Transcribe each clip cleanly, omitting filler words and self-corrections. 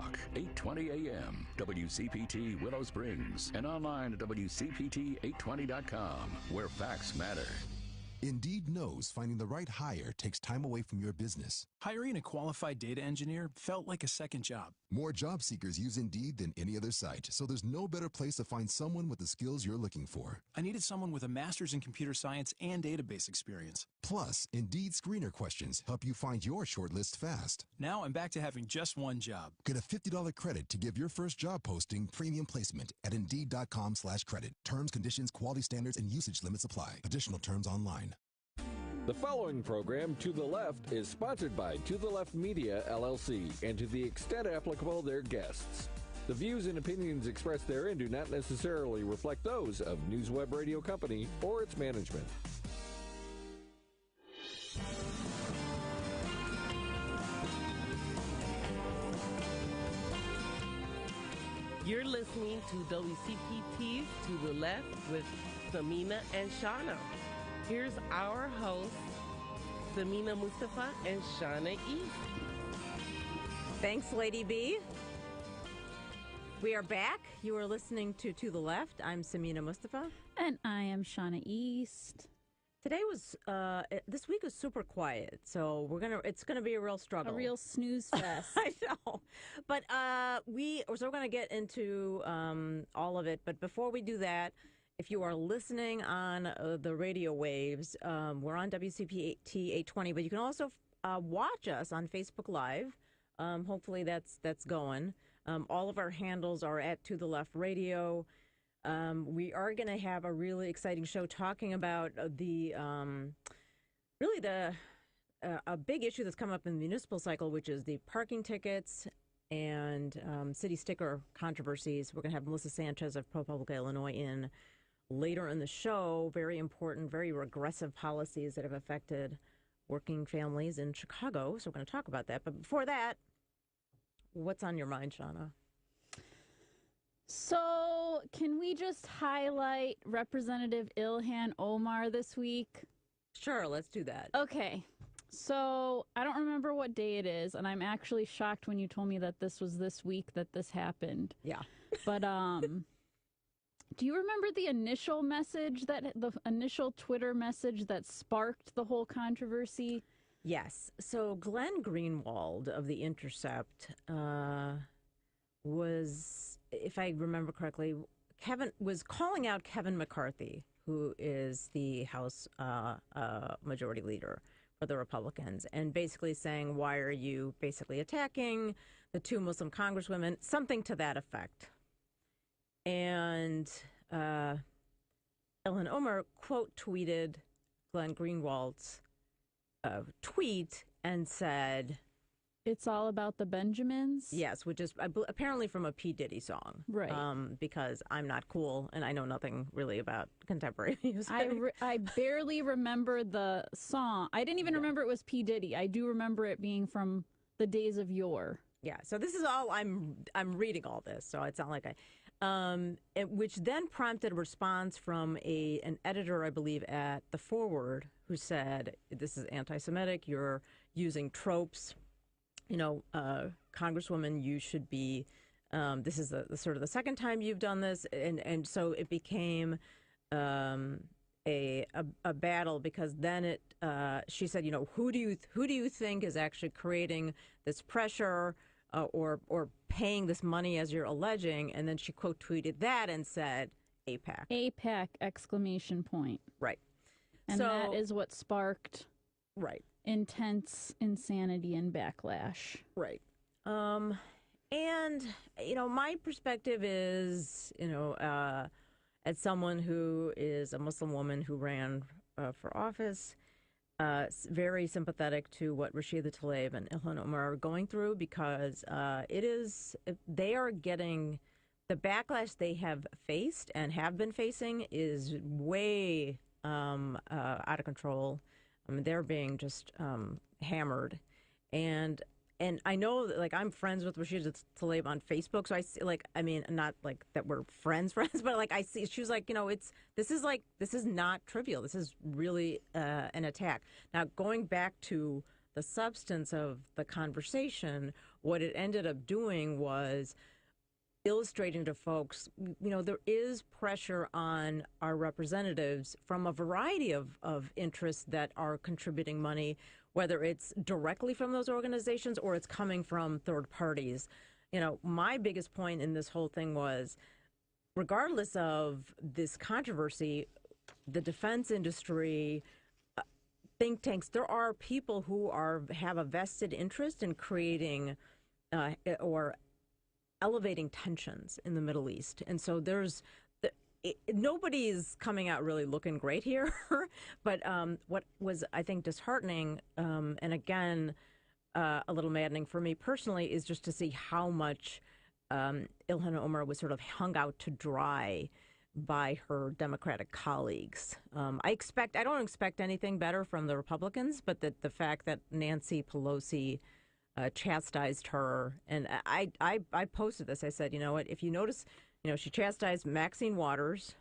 Talk, 820 AM, WCPT Willow Springs, and online at WCPT820.com, where facts matter. Indeed knows finding the right hire takes time away from your business. Hiring a qualified data engineer felt like a second job. More job seekers use Indeed than any other site, so there's no better place to find someone with the skills you're looking for. I needed someone with a master's in computer science and database experience. Plus, Indeed screener questions help you find your shortlist fast. Now I'm back to having just one job. Get a $50 credit to give your first job posting premium placement at Indeed.com/credit. Terms, conditions, quality standards, and usage limits apply. Additional terms online. The following program, To the Left, is sponsored by To the Left Media, LLC, and to the extent applicable, their guests. The views and opinions expressed therein do not necessarily reflect those of NewsWeb Radio Company or its management. You're listening to WCPT's To the Left with Samina and Shauna. Here's our hosts, Samina Mustafa and Shauna East. Thanks, Lady B. We are back. You are listening to the Left. I'm Samina Mustafa. And I am Shauna East. This week was super quiet, so it's gonna be a real struggle. A real snooze fest. I know. But we're gonna get into all of it. But before we do that, if you are listening on the radio waves, we're on WCPT 820, but you can also watch us on Facebook Live. Hopefully that's going. All of our handles are at To the Left Radio. We are going to have a really exciting show talking about a big issue that's come up in the municipal cycle, which is the parking tickets and city sticker controversies. We're going to have Melissa Sanchez of ProPublica Illinois in later in the show. Very important, very regressive policies that have affected working families in Chicago. So we're going to talk about that. But before that, what's on your mind, Shauna? So can we just highlight Representative Ilhan Omar this week? Sure, let's do that. Okay. So I don't remember what day it is, and I'm actually shocked when you told me that this was this week that this happened. Yeah. But do you remember the initial Twitter message that sparked the whole controversy? Yes. So Glenn Greenwald of The Intercept was, if I remember correctly, was calling out Kevin McCarthy, who is the House Majority Leader for the Republicans, and basically saying, why are you basically attacking the two Muslim congresswomen? Something to that effect. And Ilhan Omar quote tweeted Glenn Greenwald's tweet and said, "It's all about the Benjamins." Yes, which is apparently from a P. Diddy song, right? Because I'm not cool and I know nothing really about contemporary music. I barely remember the song. I didn't even remember it was P. Diddy. I do remember it being from the days of yore. Yeah, so this is all I'm reading all this, so it's not like which then prompted a response from an editor, I believe, at The Forward, who said, this is anti-Semitic, you're using tropes, Congresswoman, you should be, this is the sort of the second time you've done this, and so it became a battle, because then she said, who do you think is actually creating this pressure or paying this money as you're alleging? And then she quote tweeted that and said, AIPAC. AIPAC, exclamation point. Right. And so, that is what sparked intense insanity and backlash. Right. And, my perspective is, as someone who is a Muslim woman who ran for office, very sympathetic to what Rashida Tlaib and Ilhan Omar are going through, because they are getting the backlash they have faced and have been facing is way out of control. I mean, they're being just hammered, and I know that, I'm friends with Rashida Tlaib on Facebook, so I see, not like that we're friends, but I see she was like, this is not trivial. This is really an attack. Now, going back to the substance of the conversation, what it ended up doing was illustrating to folks, there is pressure on our representatives from a variety of interests that are contributing money, whether it's directly from those organizations or it's coming from third parties. My biggest point in this whole thing was, regardless of this controversy, the defense industry, think tanks, there are people who have a vested interest in creating or elevating tensions in the Middle East. And so nobody's coming out really looking great here. But what was, I think, disheartening, and again, a little maddening for me personally, is just to see how much Ilhan Omar was sort of hung out to dry by her Democratic colleagues. I don't expect anything better from the Republicans, but the fact that Nancy Pelosi chastised her, and I posted this. I said, you know what? If you notice, she chastised Maxine Waters,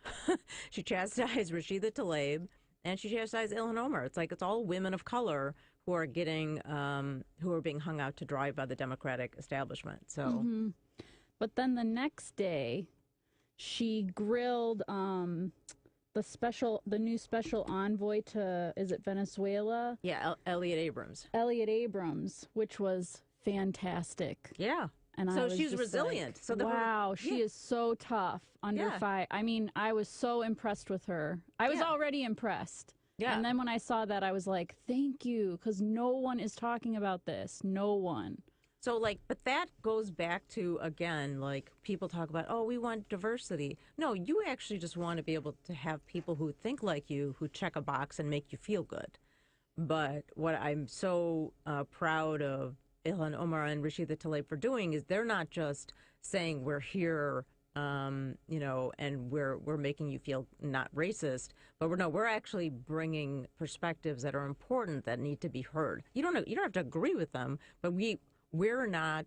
she chastised Rashida Tlaib, and she chastised Ilhan Omar. It's like it's all women of color who are being hung out to dry by the Democratic establishment. So, but then the next day, she grilled the new special envoy to, is it Venezuela? Yeah, Elliot Abrams. Elliot Abrams, which was fantastic. Yeah. And so she's resilient. Like, wow, she is so tough under fire. I mean, I was so impressed with her. I was already impressed. Yeah. And then when I saw that, I was like, thank you, because no one is talking about this. No one. So, but that goes back to, again, people talk about, oh, we want diversity. No, you actually just want to be able to have people who think like you, who check a box and make you feel good. But what I'm so proud of Ilhan Omar and Rashida Tlaib for doing is they're not just saying we're here, and we're making you feel not racist, but we're actually bringing perspectives that are important that need to be heard. You don't have to agree with them, but we're not,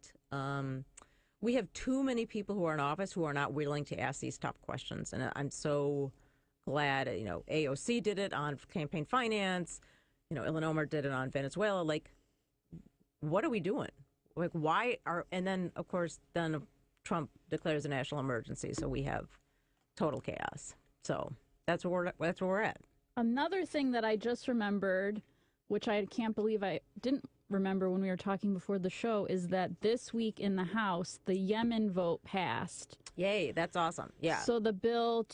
we have too many people who are in office who are not willing to ask these tough questions. And I'm so glad, AOC did it on campaign finance, Ilhan Omar did it on Venezuela. What are we doing? And then, of course, Trump declares a national emergency, so we have total chaos. So that's where we're at. Another thing that I just remembered, which I can't believe I didn't remember when we were talking before the show, is that this week in the House, the Yemen vote passed. Yay, that's awesome. Yeah. So the bill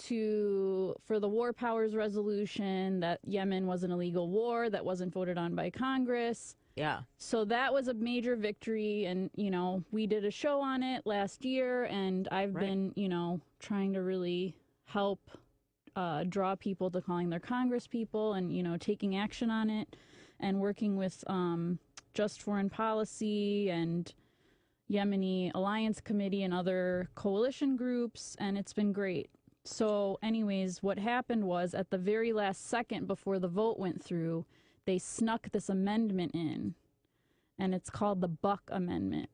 for the War Powers Resolution, that Yemen was an illegal war that wasn't voted on by Congress. Yeah. So that was a major victory, and, we did a show on it last year, and I've been, trying to really help draw people to calling their Congress people and, taking action on it, and working with Just Foreign Policy and Yemeni Alliance Committee and other coalition groups, and it's been great. So anyways, what happened was at the very last second before the vote went through, they snuck this amendment in, and it's called the Buck Amendment.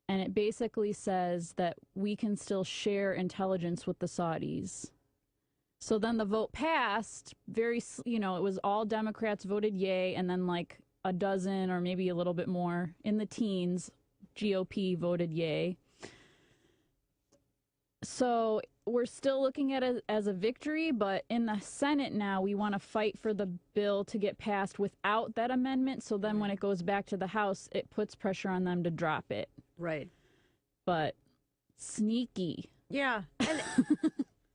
And it basically says that we can still share intelligence with the Saudis. So then the vote passed, it was all Democrats voted yay, and then a dozen or maybe a little bit more in the teens, GOP voted yay. So we're still looking at it as a victory, but in the Senate now, we want to fight for the bill to get passed without that amendment. So then when it goes back to the House, it puts pressure on them to drop it. Right. But sneaky. Yeah. And,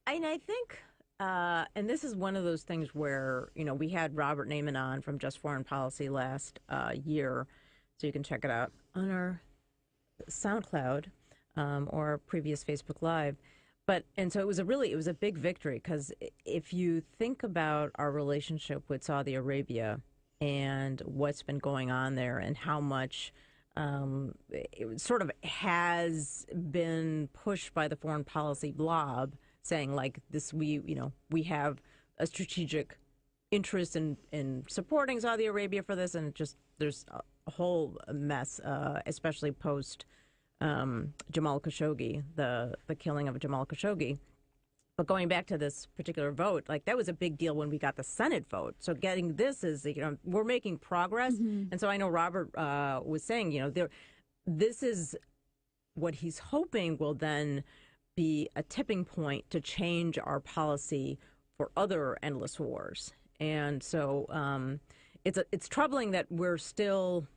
and I think, and this is one of those things where, we had Robert Naiman on from Just Foreign Policy last year. So you can check it out on our SoundCloud or previous Facebook Live. And so it was a big victory, because if you think about our relationship with Saudi Arabia and what's been going on there and how much it sort of has been pushed by the foreign policy blob, saying this, we have a strategic interest in supporting Saudi Arabia for this, and there's a whole mess, especially post Jamal Khashoggi, the killing of Jamal Khashoggi. But going back to this particular vote, that was a big deal when we got the Senate vote. So getting this is, we're making progress. Mm-hmm. And so I know Robert was saying, this is what he's hoping will then be a tipping point to change our policy for other endless wars. And so it's troubling that we're still.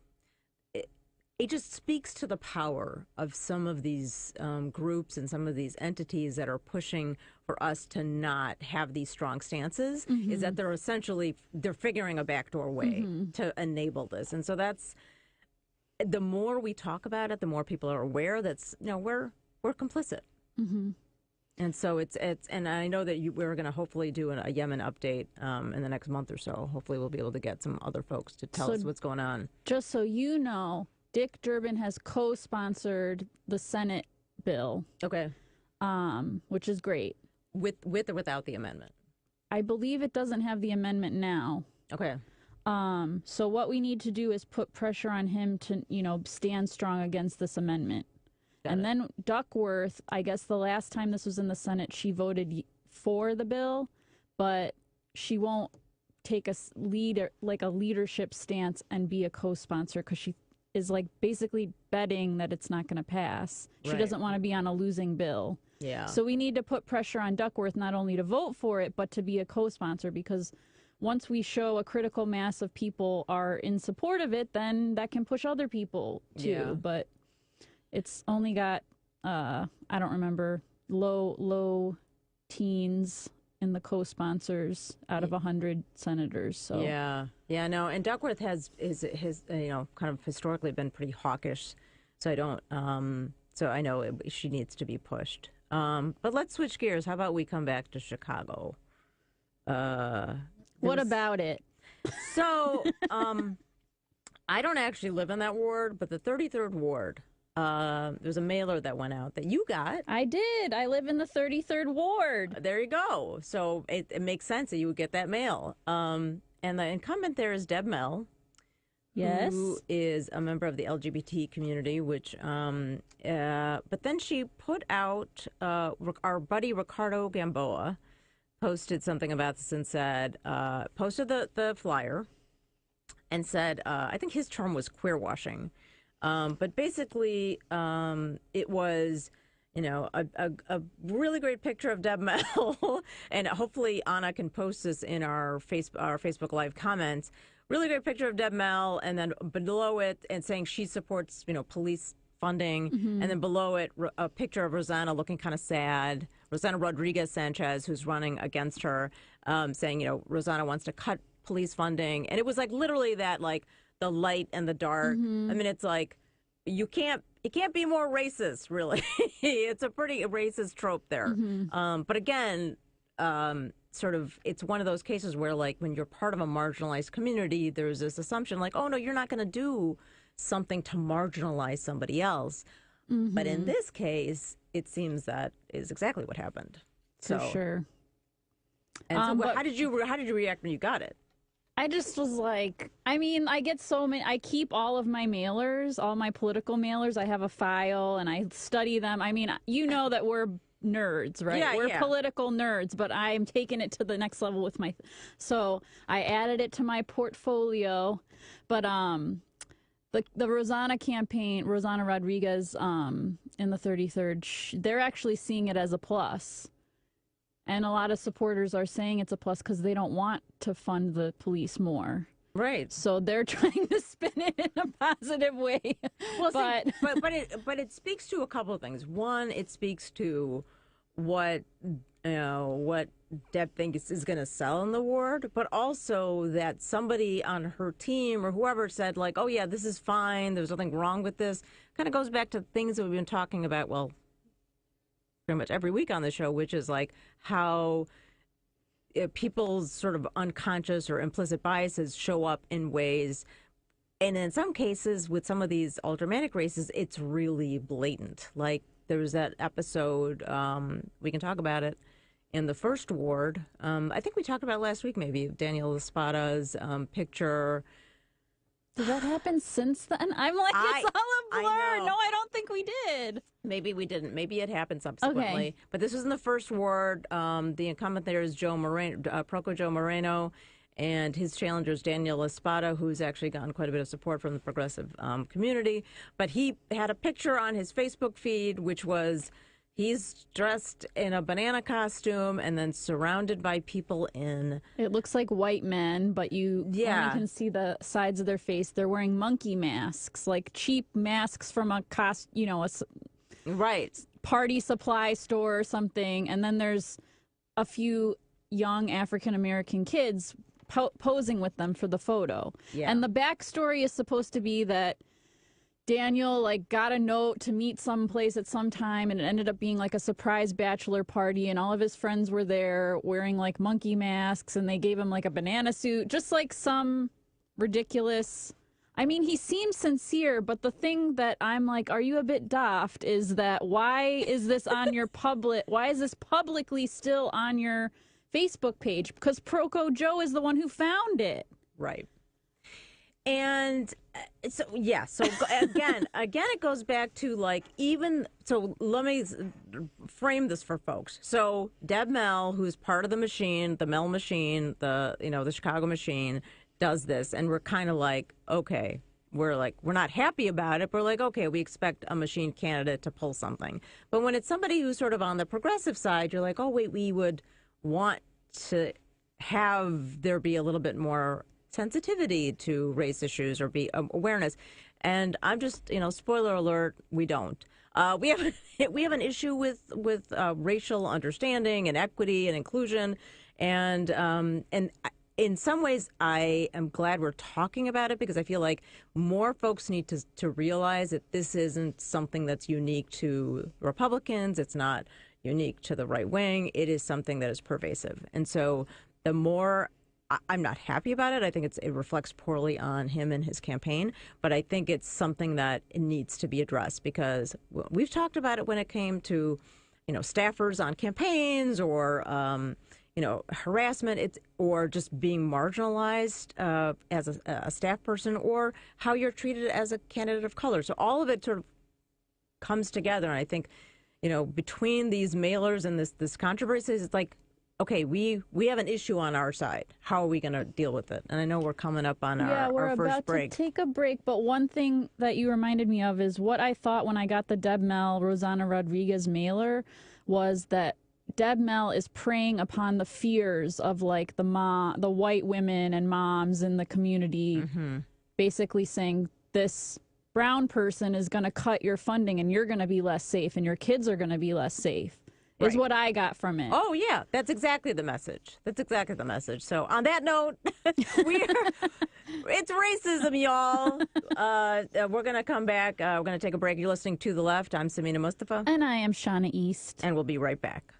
It just speaks to the power of some of these groups and some of these entities that are pushing for us to not have these strong stances. Is that they're figuring a backdoor way to enable this, and so that's the more we talk about it, the more people are aware that's we're complicit. And so it's and I know that we're going to hopefully do a Yemen update in the next month or so. Hopefully, we'll be able to get some other folks to tell us what's going on. Just so you know, Dick Durbin has co-sponsored the Senate bill. Okay. Which is great. With or without the amendment? I believe it doesn't have the amendment now. Okay. So what we need to do is put pressure on him to, stand strong against this amendment. Then Duckworth, I guess the last time this was in the Senate, she voted for the bill, but she won't take a leadership stance and be a co-sponsor because she is basically betting that it's not going to pass. She doesn't want to be on a losing bill. Yeah. So we need to put pressure on Duckworth not only to vote for it, but to be a co-sponsor, because once we show a critical mass of people are in support of it, then that can push other people too. Yeah. But it's only got, I don't remember, low teens in the co-sponsors out of 100 senators. So no, and Duckworth has kind of historically been pretty hawkish, so I don't so I know she needs to be pushed. But let's switch gears. How about we come back to Chicago? What about it? So I don't actually live in that ward, but the 33rd ward. There's a mailer that went out that you got. I did. I live in the 33rd ward. There you go. So it makes sense that you would get that mail. And the incumbent there is Deb Mell. Yes. Who is a member of the LGBT community, which, but then she put out, our buddy Ricardo Gamboa posted something about this and said, posted the flyer and said, I think his term was queer washing. But basically, it was, a really great picture of Deb Mell, and hopefully Anna can post this in our Facebook Live comments. Really great picture of Deb Mell, and then below it, and saying she supports, police funding, and then below it, a picture of Rosanna looking kind of sad. Rosanna Rodriguez Sanchez, who's running against her, saying, Rosanna wants to cut police funding, and it was literally that the light and the dark. I mean, it's it can't be more racist, really. It's a pretty racist trope there. But again, it's one of those cases where when you're part of a marginalized community, there's this assumption oh no, you're not going to do something to marginalize somebody else. But in this case, it seems that is exactly what happened. For sure. And so how did you react when you got it? I just was I get so many. I keep all of my mailers, all my political mailers. I have a file and I study them. I mean, that we're nerds, right? Yeah, we're political nerds, but I'm taking it to the next level with so I added it to my portfolio. But the Rosanna campaign, Rosanna Rodriguez in the 33rd, they're actually seeing it as a plus. And a lot of supporters are saying it's a plus because they don't want to fund the police more. Right. So they're trying to spin it in a positive way. Well, but it speaks to a couple of things. One, it speaks to what Deb thinks is going to sell in the ward, but also that somebody on her team or whoever said oh yeah, this is fine. There's nothing wrong with this. Kind of goes back to things that we've been talking about. Well, pretty much every week on the show, which is how people's sort of unconscious or implicit biases show up in ways, and in some cases with some of these aldermanic races, it's really blatant. There was that episode, we can talk about it, in the first ward. I think we talked about it last week, maybe, Daniel Espada's picture. Did that happen since then? I'm it's all a blur. No, I don't think we did. Maybe we didn't. Maybe it happened subsequently. Okay. But this was in the first ward. The incumbent there is Joe Moreno, Proco Joe Moreno. And his challenger is Daniel Espada, who's actually gotten quite a bit of support from the progressive community. But he had a picture on his Facebook feed, which was he's dressed in a banana costume and then surrounded by people in... It looks like white men, but you only can see the sides of their face. They're wearing monkey masks, like cheap masks from a right, party supply store or something. And then there's a few young African-American kids posing with them for the photo. Yeah. And the backstory is supposed to be that Daniel got a note to meet someplace at some time, and it ended up being a surprise bachelor party, and all of his friends were there wearing monkey masks, and they gave him a banana suit, just some ridiculous. I mean, he seems sincere, but the thing that I'm are you a bit daft is that why is this on your why is this publicly still on your Facebook page? Because Proco Joe is the one who found it. Right. And so again, it goes back to let me frame this for folks. So Deb Mel, who's part of the machine, the Mel machine, the Chicago machine, does this, and we're kind of okay, we're not happy about it, but we're okay, we expect a machine candidate to pull something. But when it's somebody who's sort of on the progressive side, you're oh wait, we would want to have there be a little bit more sensitivity to race issues or be awareness. And I'm just, spoiler alert, we don't. We have an issue with racial understanding and equity and inclusion, and in some ways, I am glad we're talking about it, because I feel like more folks need to realize that this isn't something that's unique to Republicans. It's not unique to the right wing. It is something that is pervasive. And so the more I'm not happy about it, I think it reflects poorly on him and his campaign. But I think it's something that needs to be addressed, because we've talked about it when it came to, staffers on campaigns or harassment, or just being marginalized as a staff person, or how you're treated as a candidate of color. So all of it sort of comes together. And I think, between these mailers and this controversy, it's okay, we have an issue on our side. How are we going to deal with it? And I know we're coming up on our first break. We're about to take a break, but one thing that you reminded me of is what I thought when I got the Deb Mel, Rosanna Rodriguez mailer, was that Deb Mel is preying upon the fears of the white women and moms in the community, basically saying this brown person is going to cut your funding and you're going to be less safe and your kids are going to be less safe. Right. Is what I got from it. Oh, yeah. That's exactly the message. So on that note, it's racism, y'all. We're going to come back. We're going to take a break. You're listening to The Left. I'm Samina Mustafa. And I am Shauna East. And we'll be right back.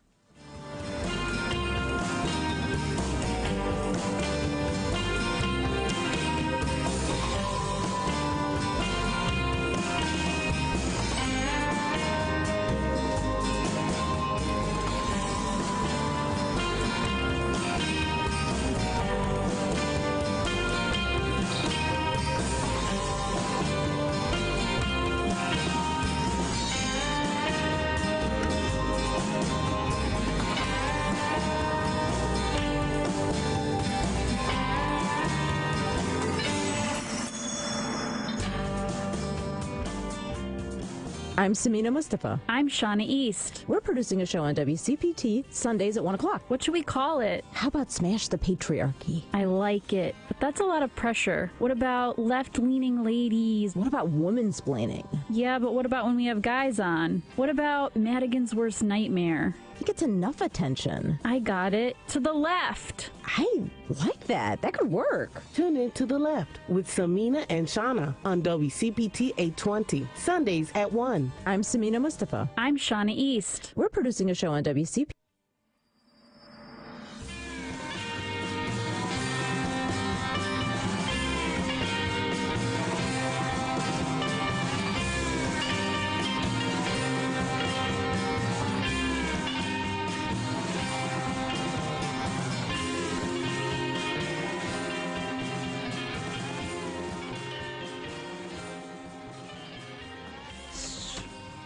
I'm Samina Mustafa. I'm Shauna East. We're producing a show on WCPT Sundays at 1 o'clock. What should we call it? How about Smash the Patriarchy? I like it, but that's a lot of pressure. What about left-leaning ladies? What about woman-splaining? Yeah, but what about when we have guys on? What about Madigan's worst nightmare? I think it's enough attention. I got it. To the left. I like that. That could work. Tune in to The Left with Samina and Shauna on WCPT 820, Sundays at 1. I'm Samina Mustafa. I'm Shauna East. We're producing a show on WCPT.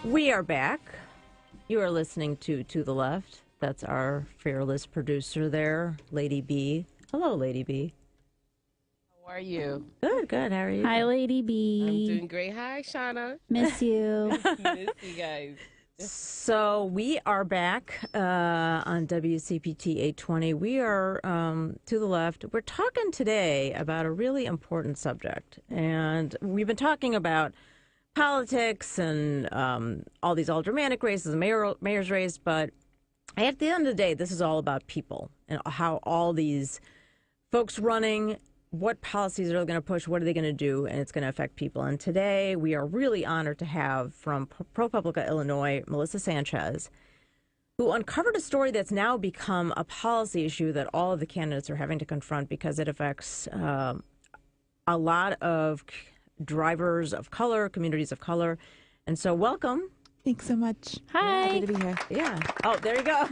We are back. You are listening to the Left. That's our fearless producer there, Lady B. Hello, Lady B. How are you? Good. How are you? Hi, Lady I'm B. doing great. Hi, Shauna. Miss you. Miss you guys. So we are back on WCPT 820. We are to the left. We're talking today about a really important subject. And we've been talking about politics and all these aldermanic races, mayor's race. But at the end of the day, this is all about people and how all these folks running, what policies are they going to push, what are they going to do, and it's going to affect people. And today we are really honored to have from ProPublica Illinois, Melissa Sanchez, who uncovered a story that's now become a policy issue that all of the candidates are having to confront because it affects a lot of drivers of color, communities of color. And so welcome. Thanks so much. Hi. Happy to be here. Yeah. Oh, there you go.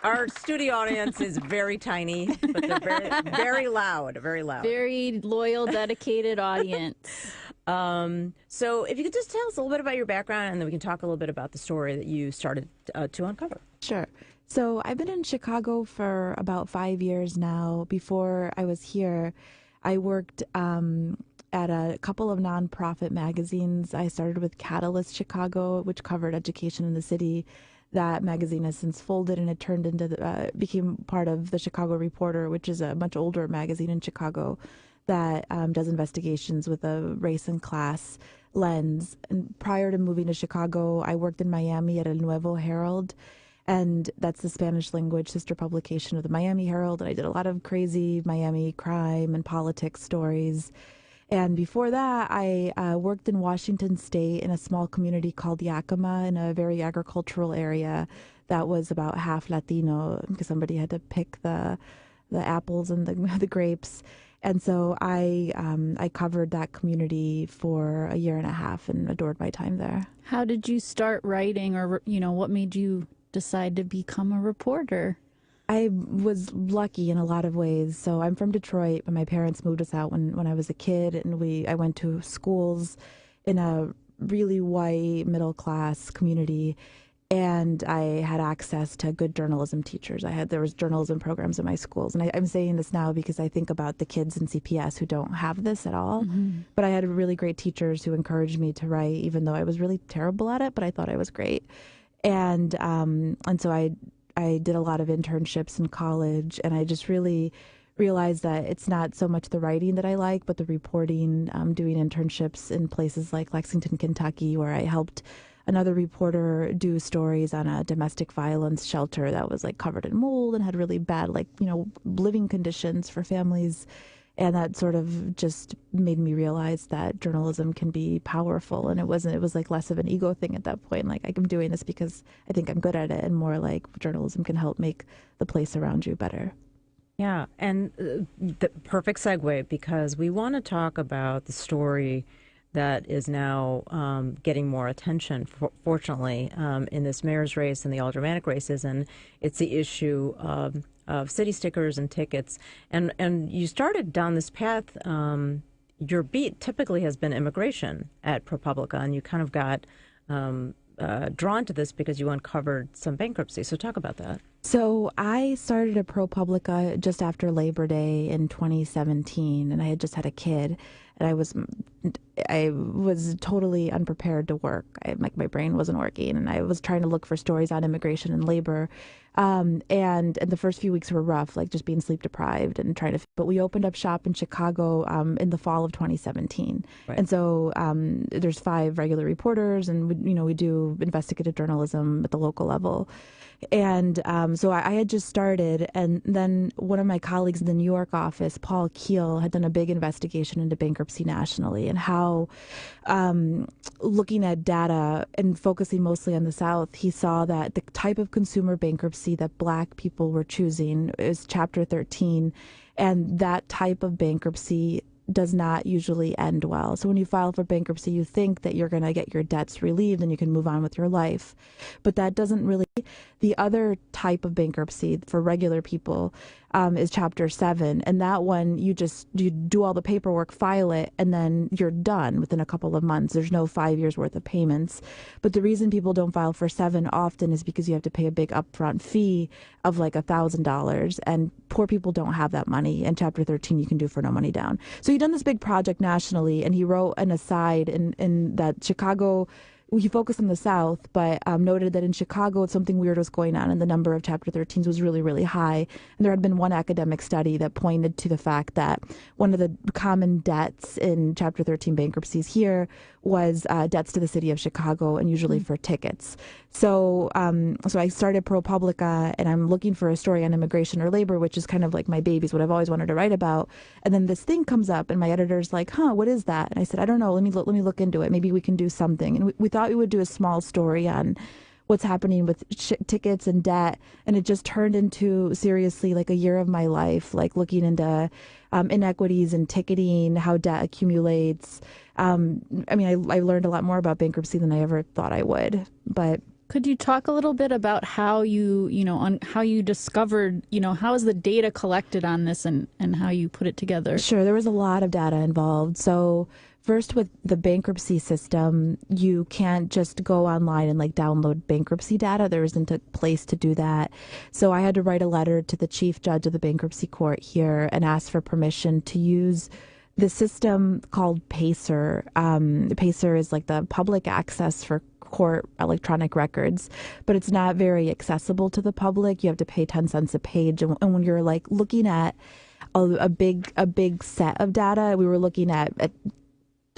Our studio audience is very tiny, but they're very, very loud, very loud. Very loyal, dedicated audience. So if you could just tell us a little bit about your background, and then we can talk a little bit about the story that you started to uncover. Sure. So I've been in Chicago for about 5 years now. Before I was here, I worked at a couple of nonprofit magazines. I started with Catalyst Chicago, which covered education in the city. That magazine has since folded, and it turned into became part of the Chicago Reporter, which is a much older magazine in Chicago that does investigations with a race and class lens. And prior to moving to Chicago, I worked in Miami at El Nuevo Herald, and that's the Spanish language sister publication of the Miami Herald. And I did a lot of crazy Miami crime and politics stories. And before that, I worked in Washington State in a small community called Yakima in a very agricultural area that was about half Latino because somebody had to pick the apples and the grapes. And so I covered that community for a year and a half and adored my time there. How did you start writing, or what made you decide to become a reporter? I was lucky in a lot of ways. So I'm from Detroit, but my parents moved us out when I was a kid, and I went to schools in a really white middle class community, and I had access to good journalism teachers. There was journalism programs in my schools, and I'm saying this now because I think about the kids in CPS who don't have this at all. Mm-hmm. But I had really great teachers who encouraged me to write, even though I was really terrible at it. But I thought I was great, and so I did a lot of internships in college, and I just really realized that it's not so much the writing that I like, but the reporting, doing internships in places like Lexington, Kentucky, where I helped another reporter do stories on a domestic violence shelter that was covered in mold and had really bad, living conditions for families. And that sort of just made me realize that journalism can be powerful. And it was less of an ego thing at that point. I'm doing this because I think I'm good at it, and more like journalism can help make the place around you better. Yeah. And the perfect segue, because we want to talk about the story that is now getting more attention, fortunately, in this mayor's race and the aldermanic races. And it's the issue of city stickers and tickets. And you started down this path. Your beat typically has been immigration at ProPublica, and you kind of got drawn to this because you uncovered some bankruptcy. So talk about that. So I started at ProPublica just after Labor Day in 2017, and I had just had a kid, and I was totally unprepared to work. My brain wasn't working, and I was trying to look for stories on immigration and labor. And the first few weeks were rough, just being sleep deprived and trying to. But we opened up shop in Chicago in the fall of 2017, right. And so there's 5 regular reporters, and we do investigative journalism at the local level. And so I had just started, and then one of my colleagues in the New York office, Paul Keel, had done a big investigation into bankruptcy nationally and how, looking at data and focusing mostly on the South, he saw that the type of consumer bankruptcy that Black people were choosing is Chapter 13, and that type of bankruptcy does not usually end well. So when you file for bankruptcy, you think that you're going to get your debts relieved and you can move on with your life. But that doesn't really. The other type of bankruptcy for regular people is Chapter 7. And that one, you do all the paperwork, file it, and then you're done within a couple of months. There's no 5 years worth of payments. But the reason people don't file for 7 often is because you have to pay a big upfront fee of like $1,000. And poor people don't have that money. And Chapter 13 you can do for no money down. So he'd done this big project nationally, and he wrote an aside in that Chicago. He focused on the South, but noted that in Chicago, something weird was going on, and the number of Chapter 13s was really, really high. And there had been one academic study that pointed to the fact that one of the common debts in Chapter 13 bankruptcies here was debts to the city of Chicago, and usually for tickets. So I started ProPublica, and I'm looking for a story on immigration or labor, which is kind of like my babies, what I've always wanted to write about. And then this thing comes up, and my editor's like, what is that? And I said, I don't know. Let me look into it. Maybe we can do something. And we thought we would do a small story on what's happening with tickets and debt. And it just turned into, seriously, like a year of my life, like looking into inequities in ticketing, how debt accumulates. I learned a lot more about bankruptcy than I ever thought I would. But could you talk a little bit about how how you discovered, how is the data collected on this and how you put it together? Sure. There was a lot of data involved. So first, with the bankruptcy system, you can't just go online and download bankruptcy data. There isn't a place to do that. So I had to write a letter to the chief judge of the bankruptcy court here and ask for permission to use the system called PACER. PACER is like the public access for court electronic records, but it's not very accessible to the public. You have to pay 10 cents a page. And when you're looking at a big set of data, we were looking at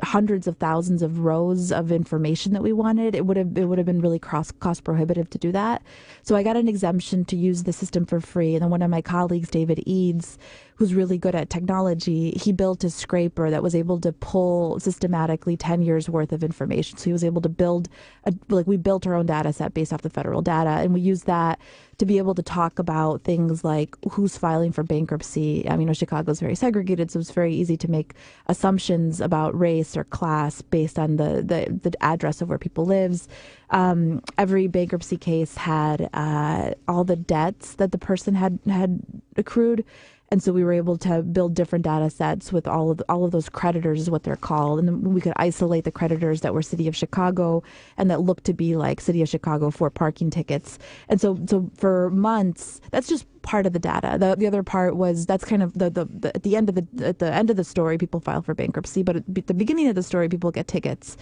hundreds of thousands of rows of information that we wanted. It would have been really cost prohibitive to do that. So I got an exemption to use the system for free. And then one of my colleagues, David Eads, who's really good at technology, he built a scraper that was able to pull systematically 10 years worth of information. So he was able to build we built our own data set based off the federal data, and we used that to be able to talk about things like who's filing for bankruptcy. Chicago's very segregated, so it's very easy to make assumptions about race or class based on the address of where people lives. Every bankruptcy case had all the debts that the person had accrued. And so we were able to build different data sets with all of those creditors, is what they're called. And then we could isolate the creditors that were City of Chicago and that looked to be like City of Chicago for parking tickets. And so for months, that's just part of the data. The other part was, that's kind of at the end of the story, people file for bankruptcy, but at the beginning of the story, people get tickets.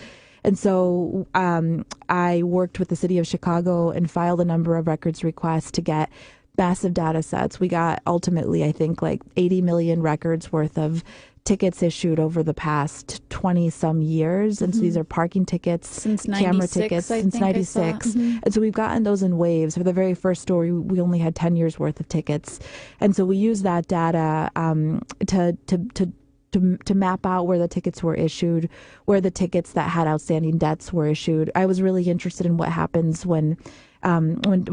And so I worked with the City of Chicago and filed a number of records requests to get massive data sets. We got ultimately, I think, 80 million records worth of tickets issued over the past 20 some years. And so these are parking tickets, since camera tickets, since 96. And so we've gotten those in waves. For the very first story, we only had 10 years worth of tickets. And so we use that data to map out where the tickets were issued, where the tickets that had outstanding debts were issued. I was really interested in what happens when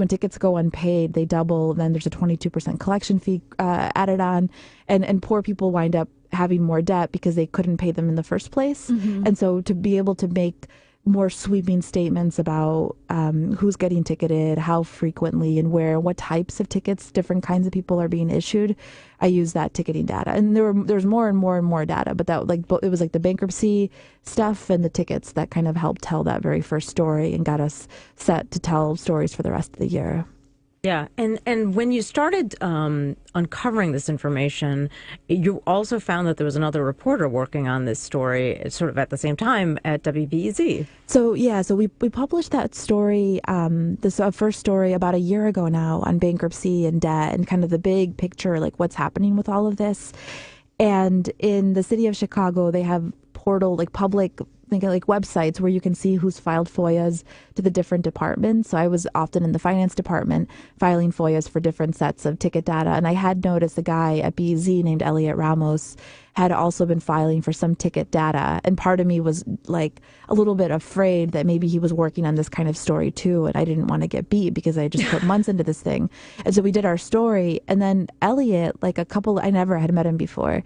tickets go unpaid, they double, then there's a 22% collection fee added on, and poor people wind up having more debt because they couldn't pay them in the first place. And so to be able to make more sweeping statements about who's getting ticketed, how frequently and where, what types of tickets different kinds of people are being issued, I use that ticketing data. And there's more and more and more data, but that it was the bankruptcy stuff and the tickets that kind of helped tell that very first story and got us set to tell stories for the rest of the year. Yeah, and when you started uncovering this information, you also found that there was another reporter working on this story sort of at the same time at WBEZ. So we published that story, this first story about a year ago now on bankruptcy and debt and kind of the big picture, what's happening with all of this. And in the City of Chicago, they have public websites where you can see who's filed FOIAs to the different departments. So I was often in the finance department filing FOIAs for different sets of ticket data. And I had noticed a guy at BEZ named Elliot Ramos had also been filing for some ticket data. And part of me was like a little bit afraid that maybe he was working on this kind of story too. And I didn't want to get beat because I just put months into this thing. And so we did our story. And then Elliot, I never had met him before.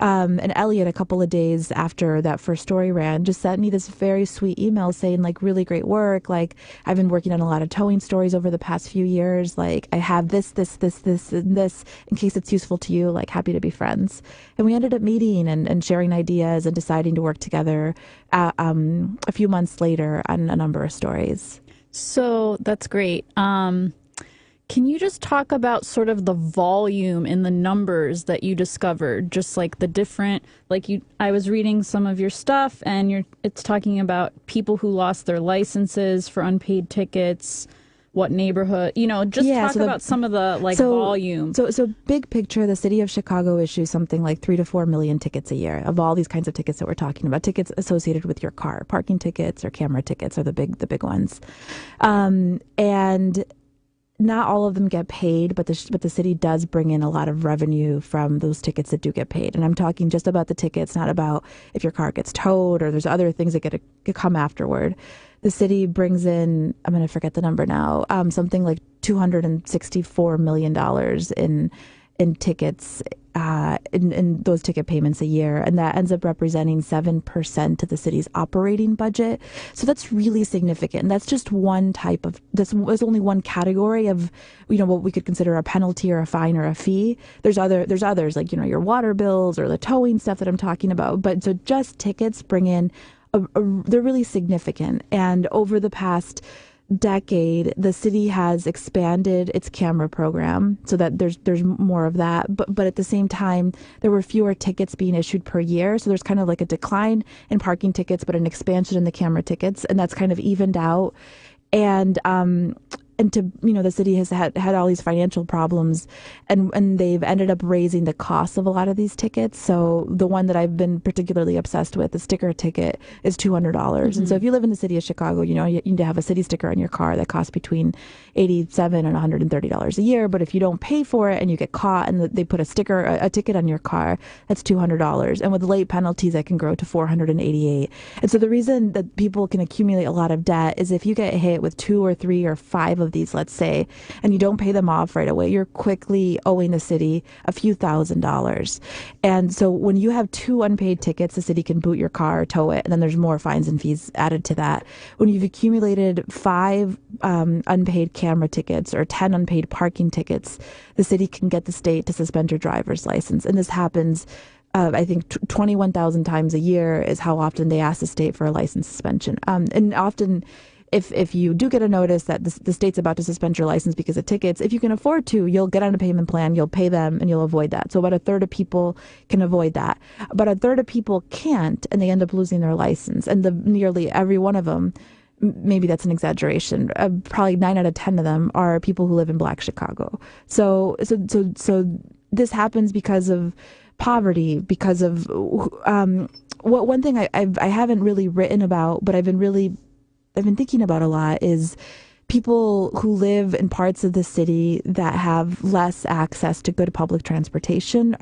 And Elliot, a couple of days after that first story ran, just sent me this very sweet email saying, like, really great work. Like, I've been working on a lot of towing stories over the past few years. Like, I have this, and this in case it's useful to you. Like, happy to be friends. And we ended up meeting and sharing ideas and deciding to work together a few months later on a number of stories. So that's great. Can you just talk about sort of the volume in the numbers that you discovered? Just like the different, I was reading some of your stuff, and it's talking about people who lost their licenses for unpaid tickets, what neighborhood, talk about some of the volume. So big picture, the city of Chicago issues something like 3 to 4 million tickets a year of all these kinds of tickets that we're talking about, tickets associated with your car, parking tickets or camera tickets are the big ones. And not all of them get paid, but the city does bring in a lot of revenue from those tickets that do get paid. And I'm talking just about the tickets, not about if your car gets towed or there's other things that get come afterward. The city brings in, I'm going to forget the number now, something like $264 million in tickets, in those ticket payments a year. And that ends up representing 7% of the city's operating budget. So that's really significant. And that's just one type of, there's only one category of, what we could consider a penalty or a fine or a fee. There's others like, your water bills or the towing stuff that I'm talking about. But so just tickets bring in, they're really significant. And over the past decade, the city has expanded its camera program so that there's more of that. But at the same time, there were fewer tickets being issued per year. So there's kind of like a decline in parking tickets, but an expansion in the camera tickets. And that's kind of evened out. And the city has had all these financial problems, and they've ended up raising the cost of a lot of these tickets. So the one that I've been particularly obsessed with, the sticker ticket, is $200. Mm-hmm. And so if you live in the city of Chicago, you need to have a city sticker on your car that costs between $87 and $130 a year. But if you don't pay for it and you get caught and they put a ticket on your car, that's $200. And with late penalties, that can grow to $488. And so the reason that people can accumulate a lot of debt is if you get hit with 2 or 3 or 5 of these, let's say, and you don't pay them off right away, you're quickly owing the city a few $1,000s. And so when you have 2 unpaid tickets, the city can boot your car or tow it, and then there's more fines and fees added to that. When you've accumulated 5 unpaid camera tickets or 10 unpaid parking tickets, the city can get the state to suspend your driver's license. And this happens I think 21,000 times a year is how often they ask the state for a license suspension. And often, if you do get a notice that the state's about to suspend your license because of tickets, if you can afford to, you'll get on a payment plan, you'll pay them, and you'll avoid that. So about a third of people can avoid that. But a third of people can't, and they end up losing their license. And nearly every one of them, maybe that's an exaggeration, probably 9 out of 10 of them are people who live in Black Chicago. So this happens because of poverty, because of one thing I haven't really written about, but I've been thinking about a lot is people who live in parts of the city that have less access to good public transportation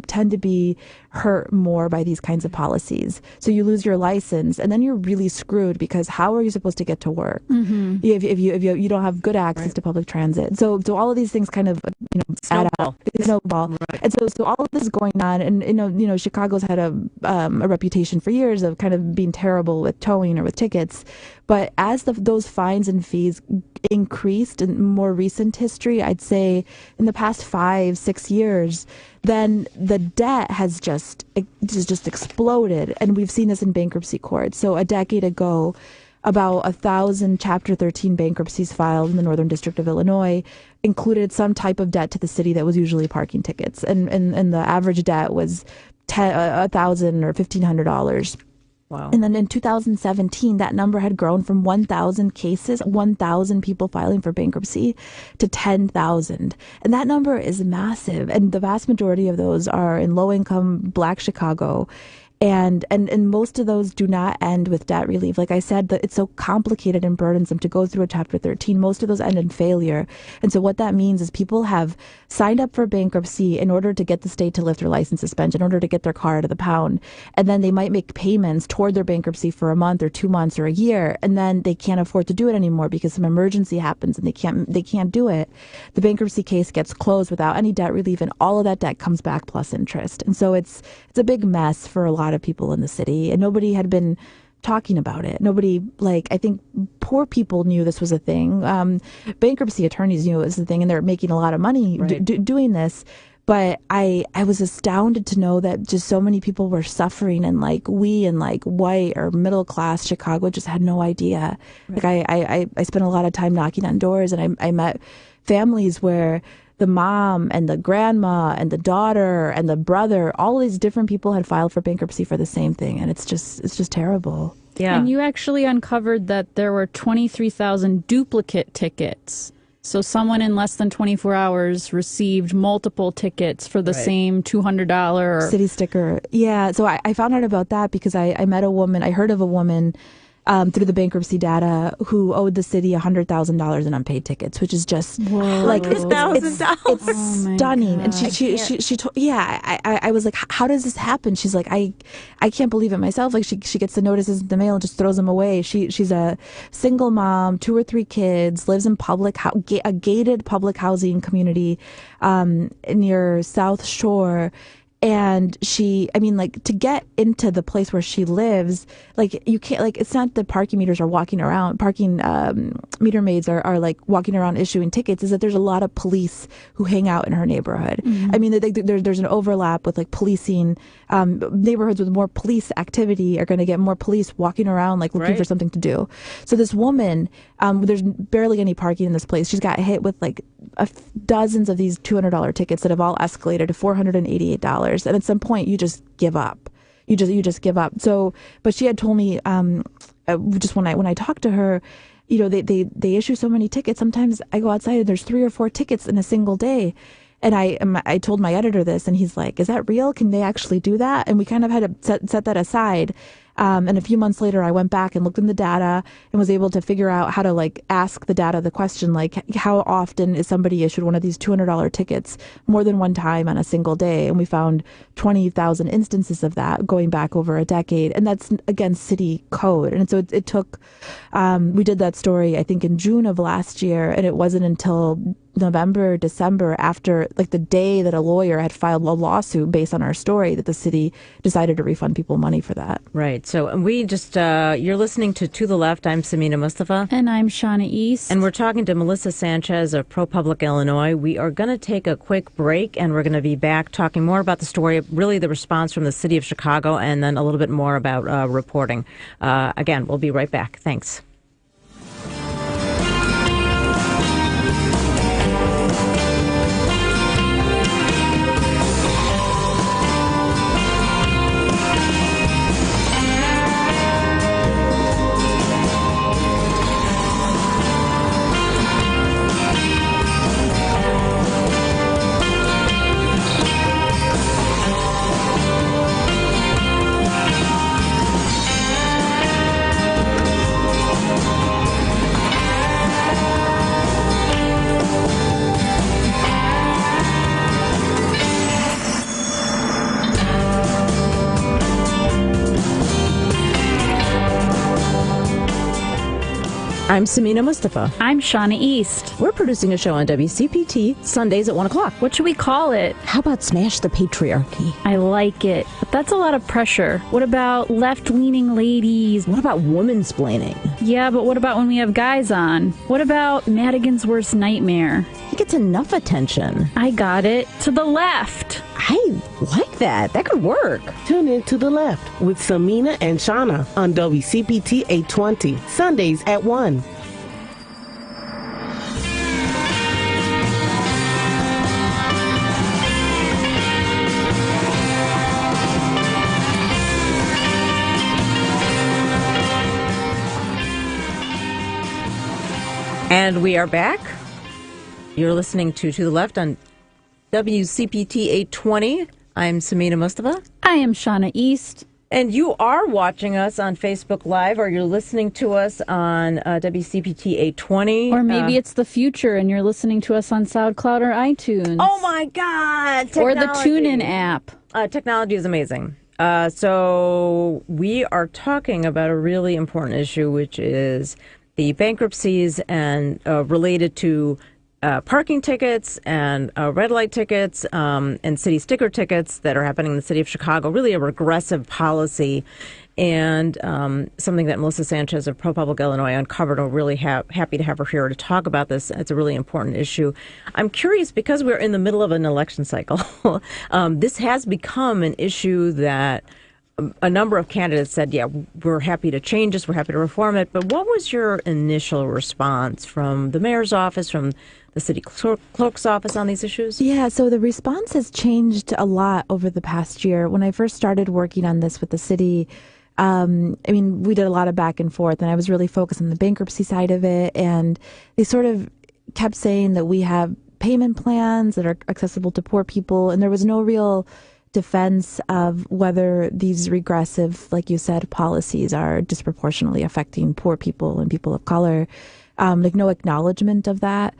tend to be hurt more by these kinds of policies. So you lose your license, and then you're really screwed because how are you supposed to get to work if you don't have good access to public transit? So all of these things kind of add up. Snowball. Right. And so all of this is going on, and Chicago's had a reputation for years of kind of being terrible with towing or with tickets. But as those fines and fees increased in more recent history, I'd say in the past 5-6 years, then the debt has just exploded. And we've seen this in bankruptcy court. So a decade ago, about 1,000 Chapter 13 bankruptcies filed in the Northern District of Illinois included some type of debt to the city that was usually parking tickets. And the average debt was $1,000 or $1,500. Wow. And then in 2017, that number had grown from 1,000 cases, 1,000 people filing for bankruptcy, to 10,000. And that number is massive. And the vast majority of those are in low-income Black Chicago. And most of those do not end with debt relief. Like I said, that it's so complicated and burdensome to go through a Chapter 13. Most of those end in failure. And so what that means is people have signed up for bankruptcy in order to get the state to lift their license suspension, in order to get their car out of the pound. And then they might make payments toward their bankruptcy for a month or 2 months or a year, and then they can't afford to do it anymore because some emergency happens and they can't do it. The bankruptcy case gets closed without any debt relief, and all of that debt comes back plus interest. And so it's a big mess for a lot of people in the city, and nobody had been talking about it. Nobody, I think poor people knew this was a thing. Bankruptcy attorneys knew it was a thing, and they're making a lot of money doing this. But I was astounded to know that just so many people were suffering, and we in white or middle class Chicago just had no idea. Right. I spent a lot of time knocking on doors, and I met families where the mom and the grandma and the daughter and the brother, all these different people had filed for bankruptcy for the same thing. And it's just terrible. Yeah. And you actually uncovered that there were 23,000 duplicate tickets. So someone in less than 24 hours received multiple tickets for the same $200 city sticker. Yeah. So I found out about that because I met a woman. I heard of a woman through the bankruptcy data who owed the city $100,000 in unpaid tickets, which is just it's stunning. And she told, I was like, how does this happen? She's like, I can't believe it myself. She gets the notices in the mail and just throws them away. She's a single mom, 2 or 3 kids, lives in a gated public housing community near South Shore. And to get into the place where she lives, you can't, it's not that parking meters are walking around, meter maids are walking around issuing tickets, is that there's a lot of police who hang out in her neighborhood. Mm-hmm. There's an overlap with policing. Neighborhoods with more police activity are going to get more police walking around looking for something to do. So this woman, there's barely any parking in this place. She's got hit with dozens of these $200 tickets that have all escalated to $488. And at some point, you just give up. You just give up. So, but she had told me, just when I talked to her, they issue so many tickets. Sometimes I go outside and there's 3 or 4 tickets in a single day. And I told my editor this, and he's like, "Is that real? Can they actually do that?" And we kind of had to set that aside. And a few months later, I went back and looked in the data and was able to figure out how to ask the data the question, how often is somebody issued one of these $200 tickets more than one time on a single day? And we found 20,000 instances of that going back over a decade. And that's against city code. And so it took, we did that story, I think, in June of last year. And it wasn't until November, December, after the day that a lawyer had filed a lawsuit based on our story, that the city decided to refund people money for that. Right. So we just, you're listening to the Left. I'm Samina Mustafa. And I'm Shauna East. And we're talking to Melissa Sanchez of ProPublica Illinois. We are going to take a quick break, and we're going to be back talking more about the story, really the response from the city of Chicago, and then a little bit more about reporting. Again, we'll be right back. Thanks. I'm Samina Mustafa. I'm Shauna East. We're producing a show on WCPT Sundays at 1 o'clock. What should we call it? How about Smash the Patriarchy? I like it, but that's a lot of pressure. What about left-leaning ladies? What about woman-splaining? Yeah, but what about when we have guys on? What about Madigan's worst nightmare? He gets enough attention. I got it. To the left. I like that. That could work. Tune in to the Left with Samina and Shauna on WCPT 820, Sundays at 1. And we are back. You're listening to the Left on WCPT 820. I'm Samina Mustafa. I am Shauna East. And you are watching us on Facebook Live, or you're listening to us on WCPT 820. Or maybe it's the future and you're listening to us on SoundCloud or iTunes. Oh, my God. Or the TuneIn app. Technology is amazing. So we are talking about a really important issue, which is the bankruptcies and related to parking tickets and red light tickets and city sticker tickets that are happening in the city of Chicago, really a regressive policy, and something that Melissa Sanchez of ProPublica Illinois uncovered. I'm really happy to have her here to talk about this. It's a really important issue. I'm curious, because we're in the middle of an election cycle, this has become an issue that a number of candidates said, yeah, we're happy to change this, we're happy to reform it. But what was your initial response from the mayor's office, from the city clerk's office on these issues? Yeah, so the response has changed a lot over the past year. When I first started working on this with the city, we did a lot of back and forth, and I was really focused on the bankruptcy side of it. And they sort of kept saying that we have payment plans that are accessible to poor people, and there was no real defense of whether these regressive, like you said, policies are disproportionately affecting poor people and people of color. No acknowledgement of that.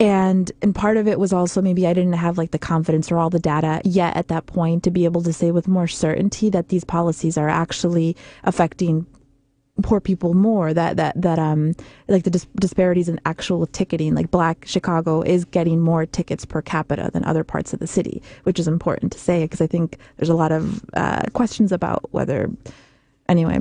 And part of it was also maybe I didn't have the confidence or all the data yet at that point to be able to say with more certainty that these policies are actually affecting poor people more, that the disparities in actual ticketing, like Black Chicago is getting more tickets per capita than other parts of the city, which is important to say because I think there's a lot of questions about whether, anyway.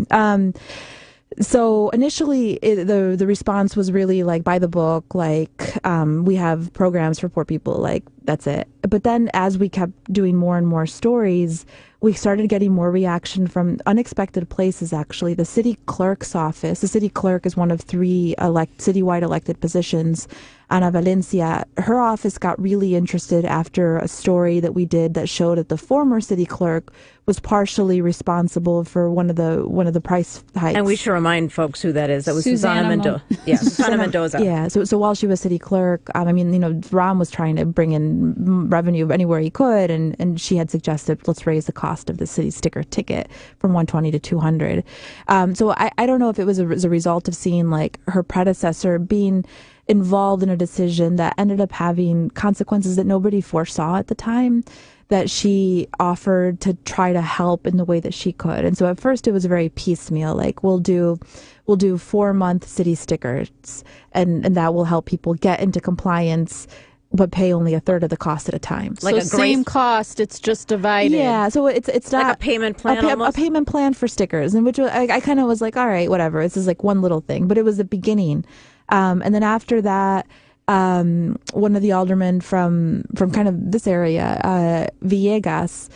So initially, the response was really by the book, we have programs for poor people, that's it. But then as we kept doing more and more stories, we started getting more reaction from unexpected places, actually. The city clerk's office, the city clerk is one of 3 citywide elected positions. Ana Valencia, her office got really interested after a story that we did that showed that the former city clerk was partially responsible for one of the price hikes. And we should remind folks who that is. That was Susana Mendoza. Yeah, Susana Mendoza. Yeah, so while she was city clerk, Ron was trying to bring in revenue anywhere he could, and she had suggested, let's raise the cost of the city sticker ticket from $120 to $200. So I don't know if it was a result of seeing her predecessor being involved in a decision that ended up having consequences that nobody foresaw at the time, that she offered to try to help in the way that she could. And so at first it was very piecemeal, we'll do 4-month city stickers and that will help people get into compliance but pay only a third of the cost at a time. So same cost, it's just divided. Yeah, so it's not a payment plan. A payment plan for stickers, and which I kind of was all right, whatever. This is one little thing, but it was the beginning. And then after that, one of the aldermen from kind of this area, Villegas,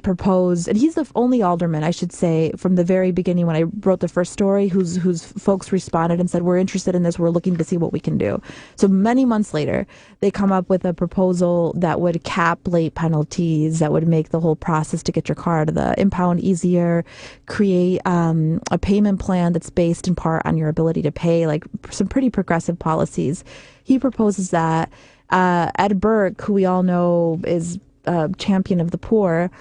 proposed, and he's the only alderman, I should say, from the very beginning when I wrote the first story, whose folks responded and said, we're interested in this, we're looking to see what we can do. So many months later, they come up with a proposal that would cap late penalties, that would make the whole process to get your car to the impound easier, create a payment plan that's based in part on your ability to pay, some pretty progressive policies. He proposes that. Ed Burke, who we all know is champion of the poor.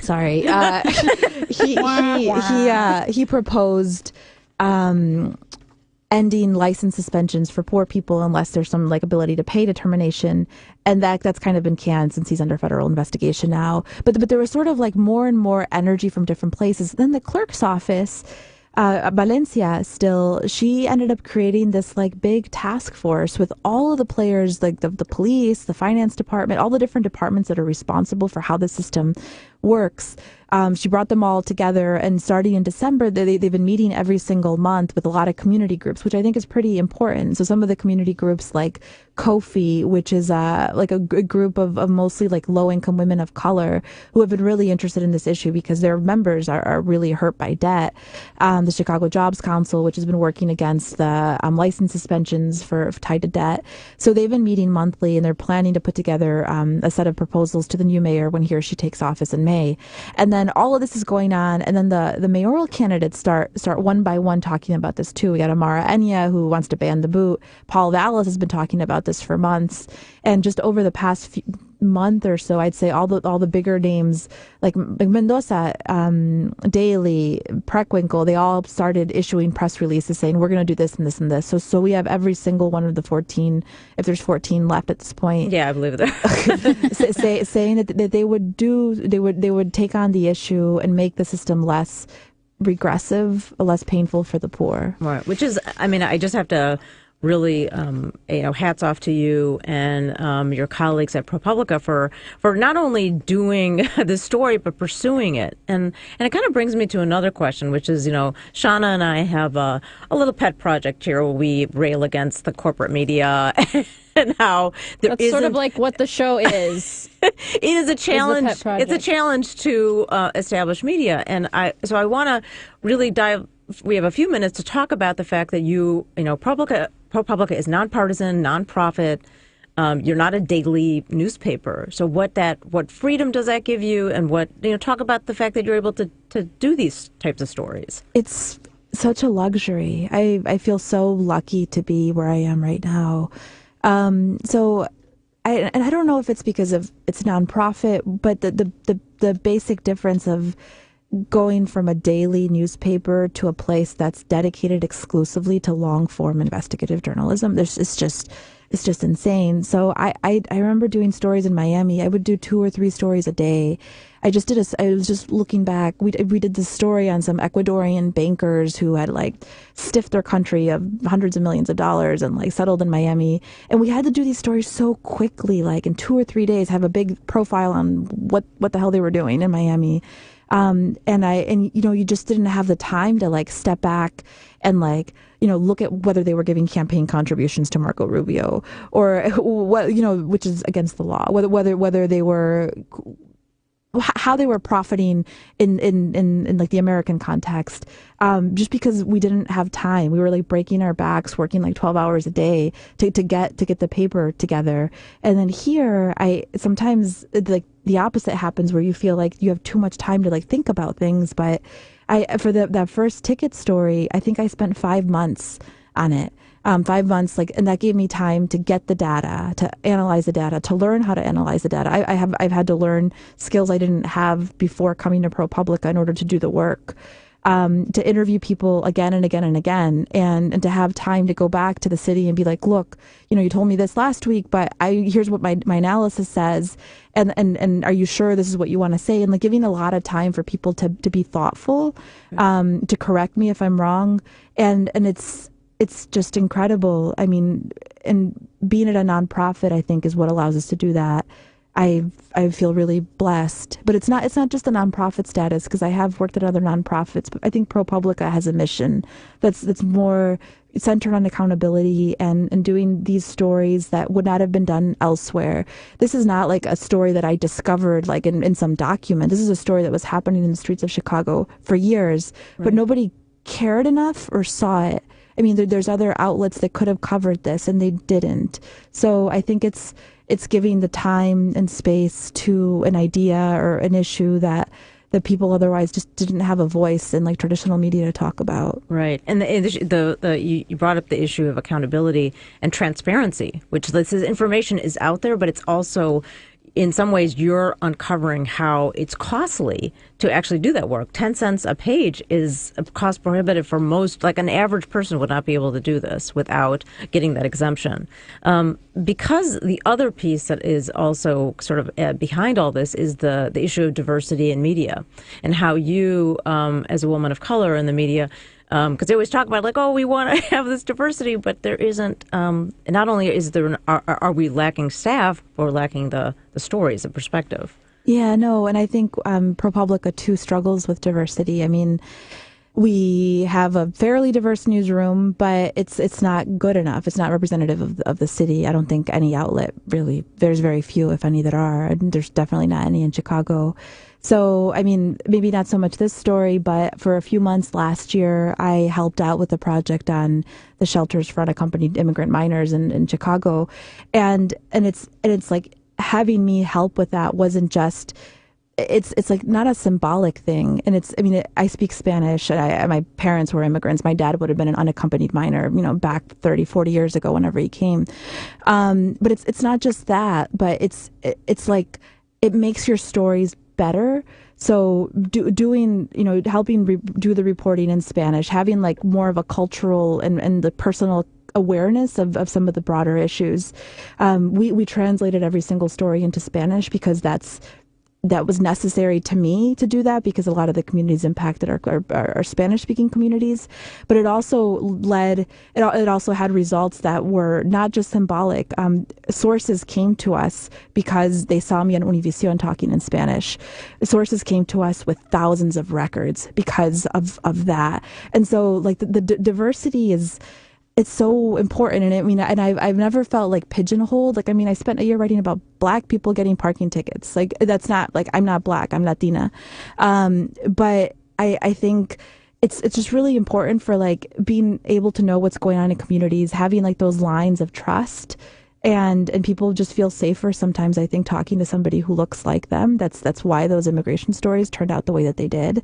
Sorry. He proposed ending license suspensions for poor people unless there's some ability to pay determination, and that's kind of been canned since he's under federal investigation now. But there was sort of more and more energy from different places. Then the clerk's office, Valencia, she ended up creating this big task force with all of the players, the police, the finance department, all the different departments that are responsible for how the system works. She brought them all together, and starting in December, they've been meeting every single month with a lot of community groups, which I think is pretty important. So some of the community groups like Kofi, which is a group of mostly low-income women of color who have been really interested in this issue because their members are really hurt by debt. The Chicago Jobs Council, which has been working against the license suspensions for tied to debt. So they've been meeting monthly, and they're planning to put together a set of proposals to the new mayor when he or she takes office in May. And then all of this is going on, and then the mayoral candidates start one by one talking about this too. We got Amara Enya, who wants to ban the boot. Paul Vallis has been talking about this for months, and just over the past month or so, I'd say all the bigger names like Mendoza, Daily, Preckwinkle, they all started issuing press releases saying we're going to do this and this and this. So we have every single one of the 14, if there's 14 left at this point. Yeah, I believe that. saying that they would take on the issue and make the system less regressive, less painful for the poor. Right, which is, I mean, I just have to really, hats off to you and your colleagues at ProPublica for not only doing this story but pursuing it. And it kind of brings me to another question, which is, Shauna and I have a little pet project here where we rail against the corporate media and how that's sort of like what the show is. It is a challenge. It's a challenge to established media, and I want to really dive. We have a few minutes to talk about the fact that ProPublica is nonpartisan, nonprofit. You're not a daily newspaper. So what freedom does that give you? And talk about the fact that you're able to do these types of stories. It's such a luxury. I feel so lucky to be where I am right now. I don't know if it's because of it's nonprofit, but the basic difference of going from a daily newspaper to a place that's dedicated exclusively to long form investigative journalism, it's just insane. So I remember doing stories in Miami. I would do 2 or 3 stories a day. I was just looking back. We did this story on some Ecuadorian bankers who had stiffed their country of hundreds of millions of dollars and settled in Miami. And we had to do these stories so quickly, in 2 or 3 days, have a big profile on what the hell they were doing in Miami. You just didn't have the time to step back and look at whether they were giving campaign contributions to Marco Rubio or what, which is against the law, whether they were, how they were profiting in the American context, just because we didn't have time. We were breaking our backs, working 12 hours a day to get the paper together. And then here, sometimes the opposite happens where you feel like you have too much time to think about things. But for that first ticket story, I think I spent 5 months on it. 5 months, and that gave me time to get the data, to analyze the data, to learn how to analyze the data. I've had to learn skills I didn't have before coming to ProPublica in order to do the work, to interview people again and again and again, and to have time to go back to the city and be like, look, you told me this last week, but here's what my analysis says, and are you sure this is what you want to say? And giving a lot of time for people to be thoughtful, to correct me if I'm wrong, and it's just incredible. I mean, and being at a nonprofit, I think, is what allows us to do that. I feel really blessed, but it's not just the nonprofit status, because I have worked at other nonprofits, but I think ProPublica has a mission that's more centered on accountability and doing these stories that would not have been done elsewhere. This is not a story that I discovered in some document. This is a story that was happening in the streets of Chicago for years, right, but nobody cared enough or saw it. I mean, there's other outlets that could have covered this, and they didn't. So I think it's giving the time and space to an idea or an issue that people otherwise just didn't have a voice in traditional media to talk about. Right, and you brought up the issue of accountability and transparency, which this information is out there, but it's also, in some ways, you're uncovering how it's costly to actually do that work. 10 cents a page is cost prohibitive for most, an average person would not be able to do this without getting that exemption. Because the other piece that is also sort of behind all this is the issue of diversity in media, and how you, as a woman of color in the media, because they always talk about we want to have this diversity, but there isn't. Not only is there, are we lacking staff, but we're lacking the stories, the perspective. Yeah, no, and I think ProPublica too struggles with diversity. I mean, we have a fairly diverse newsroom, but it's not good enough. It's not representative of the city. I don't think any outlet really. There's very few, if any, that are. And there's definitely not any in Chicago. So, I mean, maybe not so much this story, but for a few months last year, I helped out with a project on the shelters for unaccompanied immigrant minors in Chicago. And it's having me help with that wasn't just it's like not a symbolic thing. And I speak Spanish, and my parents were immigrants. My dad would have been an unaccompanied minor, back 30, 40 years ago, whenever he came. But it's not just that, but it's like, it makes your stories better. So doing, helping do the reporting in Spanish, having like more of a cultural and the personal awareness of some of the broader issues. We translated every single story into Spanish because that was necessary to me to do that, because a lot of the communities impacted are Spanish-speaking communities. But it also it also had results that were not just symbolic. Sources came to us because they saw me on Univision talking in Spanish. Sources came to us with thousands of records because of that. And so, like, the diversity it's so important. And I've never felt like pigeonholed. Like, I spent a year writing about Black people getting parking tickets. Like, that's not, like, I'm not Black, I'm Latina. But I think it's just really important for, like, being able to know what's going on in communities, having like those lines of trust, and people just feel safer sometimes, I think, talking to somebody who looks like them. That's why those immigration stories turned out the way that they did.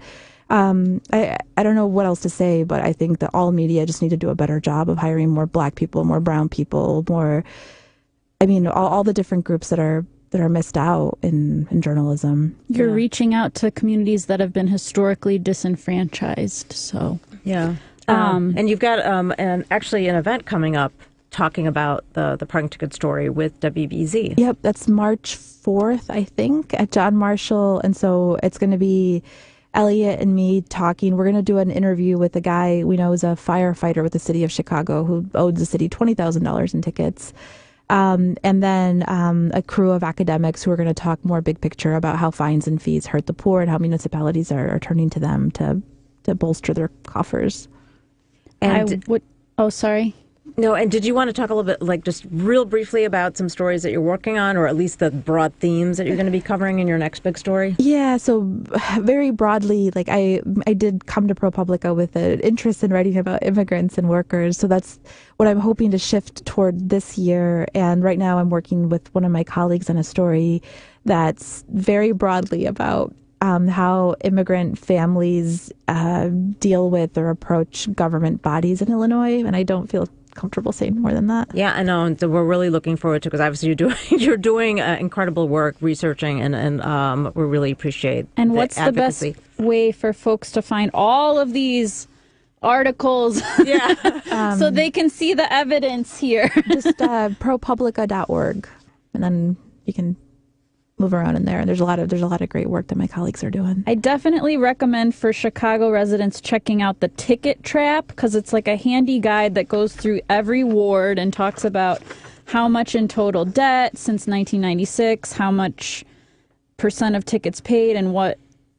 I don't know what else to say, but I think that all media just need to do a better job of hiring more Black people, more brown people, all the different groups that are missed out in journalism. You're reaching out to communities that have been historically disenfranchised. So yeah, and you've got actually an event coming up talking about the parking ticket story with WBZ. Yep, that's March 4th, I think, at John Marshall, and so it's going to be Elliot and me talking. We're going to do an interview with a guy we know is a firefighter with the city of Chicago who owed the city $20,000 in tickets. And then a crew of academics who are going to talk more big picture about how fines and fees hurt the poor and how municipalities are turning to them to bolster their coffers. And sorry. No, and did you want to talk a little bit, like, just real briefly about some stories that you're working on, or at least the broad themes that you're going to be covering in your next big story? Yeah, so very broadly, like, I did come to ProPublica with an interest in writing about immigrants and workers, so that's what I'm hoping to shift toward this year. And right now I'm working with one of my colleagues on a story that's very broadly about how immigrant families deal with or approach government bodies in Illinois, and I don't feel comfortable saying more than that. Yeah, I know. So we're really looking forward to, because obviously you're doing incredible work researching, and we really appreciate. And what's advocacy. The best way for folks to find all of these articles? Yeah, so they can see the evidence here. Just ProPublica.org, and then you can move around in there. There's a lot of great work that my colleagues are doing. I definitely recommend for Chicago residents checking out the Ticket Trap, because it's like a handy guide that goes through every ward and talks about how much in total debt since 1996, how much percent of tickets paid, and what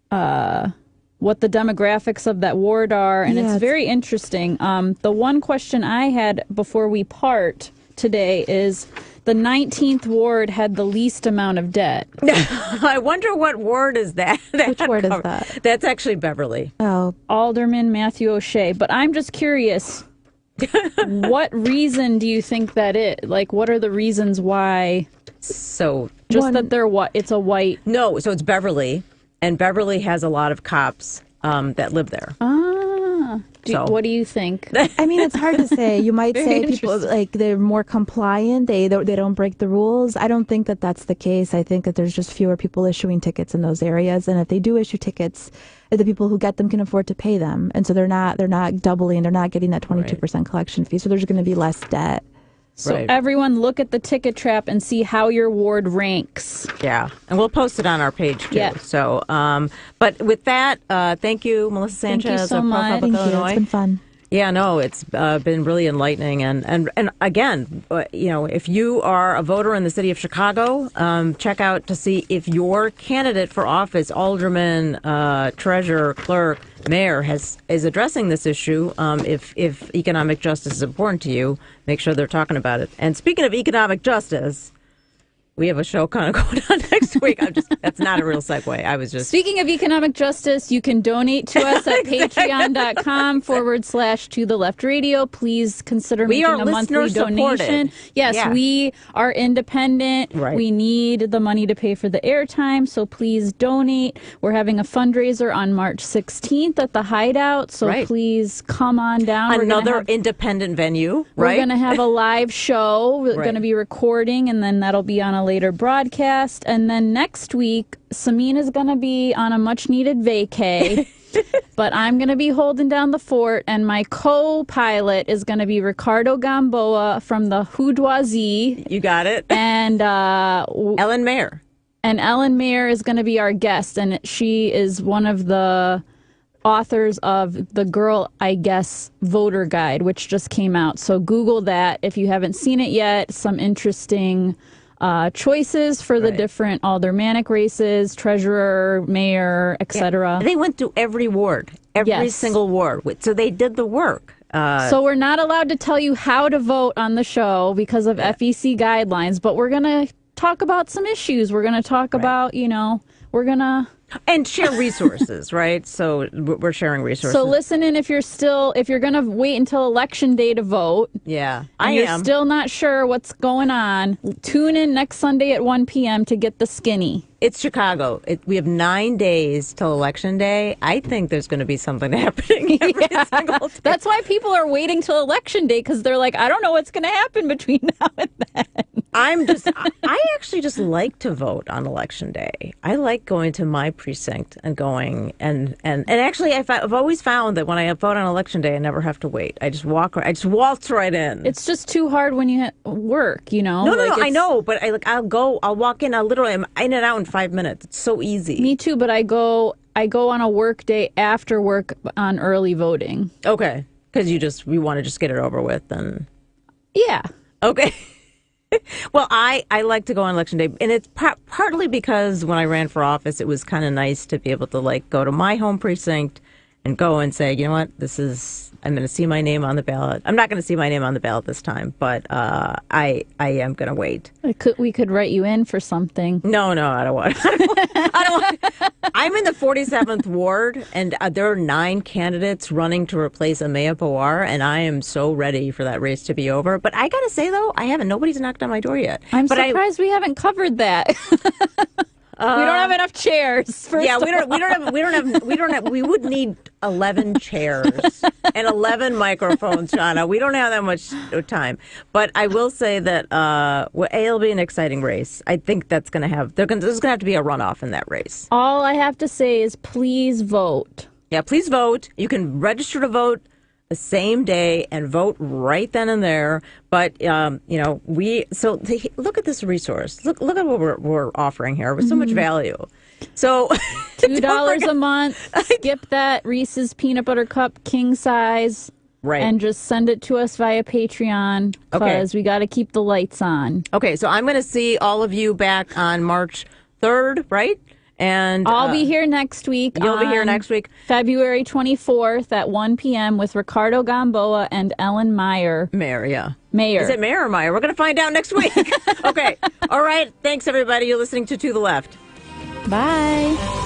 the demographics of that ward are. And it's very interesting. The one question I had before we part today is, the 19th ward had the least amount of debt. I wonder what ward is that? Which ward is that? That's actually Beverly. Oh. Alderman Matthew O'Shea. But I'm just curious, what reason do you think that is? Like, what are the reasons why? So just that they're what? It's a white. No, so it's Beverly, and Beverly has a lot of cops that live there. What do you think? It's hard to say. You might say people, like, they're more compliant. They don't break the rules. I don't think that that's the case. I think that there's just fewer people issuing tickets in those areas. And if they do issue tickets, the people who get them can afford to pay them. And so they're not doubling. They're not getting that 22% collection fee. So there's going to be less debt. So everyone look at the Ticket Trap and see how your ward ranks. Yeah, and we'll post it on our page too. Yeah. So, but with that, thank you, Melissa Sanchez. Thank you so much. Thank you. It's been fun. Yeah, no, it's been really enlightening. And again, if you are a voter in the city of Chicago, check out to see if your candidate for office, alderman, treasurer, clerk, mayor, is addressing this issue. If economic justice is important to you, make sure they're talking about it. And speaking of economic justice, we have a show kind of going on next next week. That's not a real segue. I was just... Speaking of economic justice, you can donate to us at patreon.com/To the Left Radio. Please consider making a monthly donation. Yes, we are independent. Right. We need the money to pay for the airtime, so please donate. We're having a fundraiser on March 16th at the Hideout, so please come on down. Another independent venue, right? We're going to have a live show. We're going to be recording, and then that'll be on a later broadcast. And then next week, Samina's going to be on a much-needed vacay. But I'm going to be holding down the fort, and my co-pilot is going to be Ricardo Gamboa from the Houdoisie. You got it. And Ellen Mayer. And Ellen Mayer is going to be our guest, and she is one of the authors of The Girl, I Guess Voter Guide, which just came out. So Google that if you haven't seen it yet. Some interesting choices for the different aldermanic races, treasurer, mayor, etc. They went through every ward, every single ward. So they did the work. So we're not allowed to tell you how to vote on the show because of FEC guidelines, but we're going to talk about some issues. We're going to talk about, we're going to... And share resources, right? So we're sharing resources. So listen in if you're going to wait until election day to vote. Yeah, and you're still not sure what's going on. Tune in next Sunday at 1 p.m. to get the skinny. It's Chicago. We have 9 days till election day. I think there's going to be something happening every single day. That's why people are waiting till election day, because they're like, I don't know what's going to happen between now and then. I actually just like to vote on election day. I like going to my precinct and going and actually I've always found that when I vote on election day, I never have to wait. I just waltz right in. It's just too hard when you work, No, I know, but I'll walk in. I'm in and out in 5 minutes. It's so easy. Me too, but I go on a work day after work on early voting. Okay, because we want to just get it over with and. Yeah. Okay. Well, I like to go on election day, and it's partly because when I ran for office, it was kind of nice to be able to go to my home precinct and go and say, you know what, I'm going to see my name on the ballot. I'm not going to see my name on the ballot this time, but I am going to wait. We could write you in for something. No, I don't want. I'm in the 47th ward, and there are 9 candidates running to replace Amaya Pawar, and I am so ready for that race to be over. But I got to say though, nobody's knocked on my door yet. I'm surprised we haven't covered that. We don't have enough chairs. We would need 11 chairs and 11 microphones, Shauna. We don't have that much time. But I will say that it'll be an exciting race. I think there's going to have to be a runoff in that race. All I have to say is please vote. Yeah, please vote. You can register to vote the same day and vote right then and there. But look at this resource. Look at what we're offering here with so much value. So $2 a month. Skip that Reese's peanut butter cup king size. Right. And just send it to us via Patreon because we got to keep the lights on. Okay, so I'm going to see all of you back on March 3rd, right? And I'll be here next week. You'll be here next week. February 24th at 1 p.m. with Ricardo Gamboa and Ellen Mayer. Mayer, yeah. Mayer. Is it Mayer or Meyer? We're going to find out next week. Okay. All right. Thanks, everybody. You're listening to the Left. Bye.